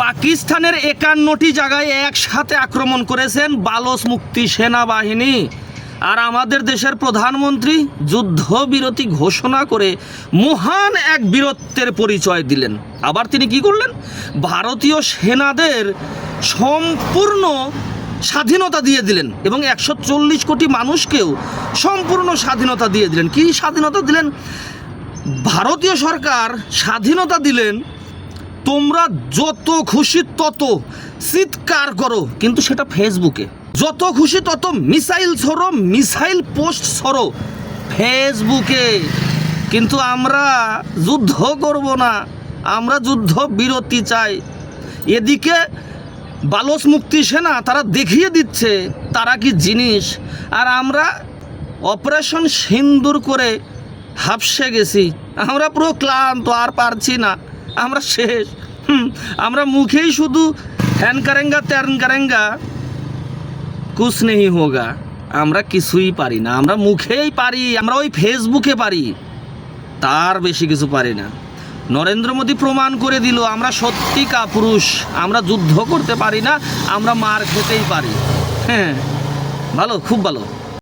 পাকিস্তানের 51টি জায়গায় একসাথে আক্রমণ করেছেন বালোচ মুক্তি সেনাবাহিনী। আর আমাদের দেশের প্রধানমন্ত্রী যুদ্ধবিরতি ঘোষণা করে মহান এক বীরত্বের পরিচয় দিলেন। আবার তিনি কি করলেন? ভারতীয় সেনাদের সম্পূর্ণ স্বাধীনতা দিয়ে দিলেন এবং 140 কোটি মানুষকেও সম্পূর্ণ স্বাধীনতা দিয়ে দিলেন। কি স্বাধীনতা দিলেন? ভারতীয় সরকার স্বাধীনতা দিলেন, তোমরা যত খুশি তত চিৎকার করো, কিন্তু সেটা ফেসবুকে। যত খুশি তত মিসাইল ছড়ো, মিসাইল পোস্ট ছড়ো ফেসবুকে, কিন্তু আমরা যুদ্ধ করব না, আমরা যুদ্ধ বিরতি চাই। এদিকে বালোচ মুক্তি সেনা তারা দেখিয়ে দিচ্ছে তারা কি জিনিস, আর আমরা অপারেশন সিন্দুর করে হাঁপসে গেছি, আমরা পুরো ক্লান্ত, আর পারছি না, আমরা শেষ। আমরা মুখেই শুধু হ্যান কারেঙ্গা ত্যান কারেঙ্গা কুছ নেই হোগা, আমরা কিছুই পারি না। আমরা মুখেই পারি, আমরা ওই ফেসবুকে পারি, তার বেশি কিছু পারি না। নরেন্দ্র মোদী প্রমাণ করে দিল আমরা সত্যি কাপুরুষ, আমরা যুদ্ধ করতে পারি না, আমরা মার খেতেই পারি। হ্যাঁ, ভালো, খুব ভালো।